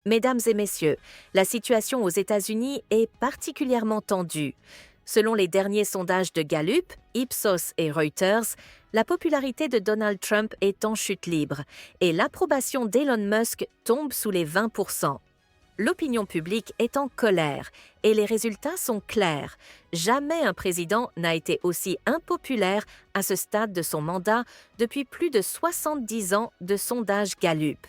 Mesdames et messieurs, la situation aux États-Unis est particulièrement tendue. Selon les derniers sondages de Gallup, Ipsos et Reuters, la popularité de Donald Trump est en chute libre et l'approbation d'Elon Musk tombe sous les 20%. L'opinion publique est en colère et les résultats sont clairs. Jamais un président n'a été aussi impopulaire à ce stade de son mandat depuis plus de 70 ans de sondages Gallup.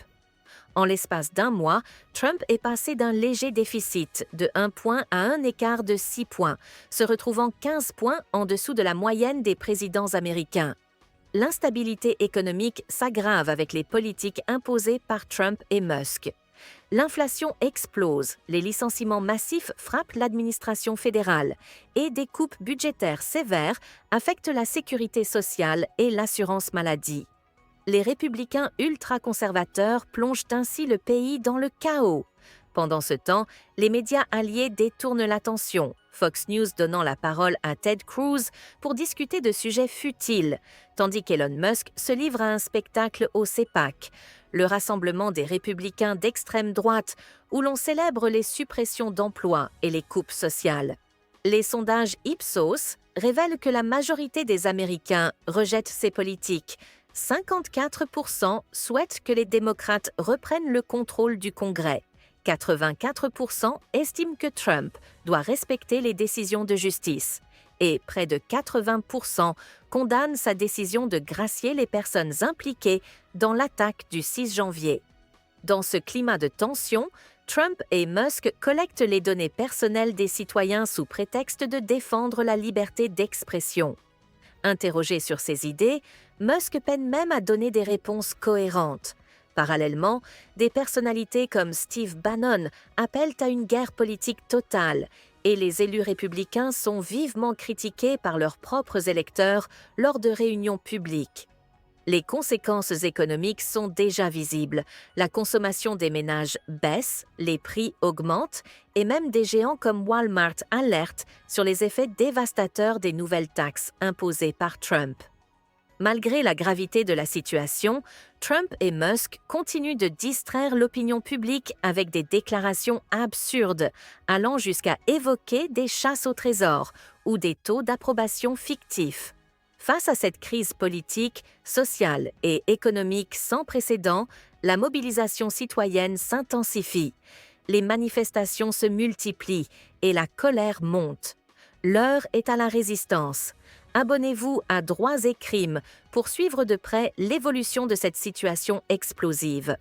En l'espace d'un mois, Trump est passé d'un léger déficit de 1 point à un écart de 6 points, se retrouvant 15 points en dessous de la moyenne des présidents américains. L'instabilité économique s'aggrave avec les politiques imposées par Trump et Musk. L'inflation explose, les licenciements massifs frappent l'administration fédérale et des coupes budgétaires sévères affectent la sécurité sociale et l'assurance maladie. Les républicains ultra-conservateurs plongent ainsi le pays dans le chaos. Pendant ce temps, les médias alliés détournent l'attention, Fox News donnant la parole à Ted Cruz pour discuter de sujets futiles, tandis qu'Elon Musk se livre à un spectacle au CPAC, le rassemblement des républicains d'extrême droite, où l'on célèbre les suppressions d'emplois et les coupes sociales. Les sondages Ipsos révèlent que la majorité des Américains rejettent ces politiques. 54% souhaitent que les démocrates reprennent le contrôle du Congrès. 84% estiment que Trump doit respecter les décisions de justice. Et près de 80% condamnent sa décision de gracier les personnes impliquées dans l'attaque du 6 janvier. Dans ce climat de tension, Trump et Musk collectent les données personnelles des citoyens sous prétexte de défendre la liberté d'expression. Interrogé sur ses idées, Musk peine même à donner des réponses cohérentes. Parallèlement, des personnalités comme Steve Bannon appellent à une guerre politique totale et les élus républicains sont vivement critiqués par leurs propres électeurs lors de réunions publiques. Les conséquences économiques sont déjà visibles. La consommation des ménages baisse, les prix augmentent et même des géants comme Walmart alertent sur les effets dévastateurs des nouvelles taxes imposées par Trump. Malgré la gravité de la situation, Trump et Musk continuent de distraire l'opinion publique avec des déclarations absurdes, allant jusqu'à évoquer des chasses au trésor ou des taux d'approbation fictifs. Face à cette crise politique, sociale et économique sans précédent, la mobilisation citoyenne s'intensifie. Les manifestations se multiplient et la colère monte. L'heure est à la résistance. Abonnez-vous à Droits et Crimes pour suivre de près l'évolution de cette situation explosive.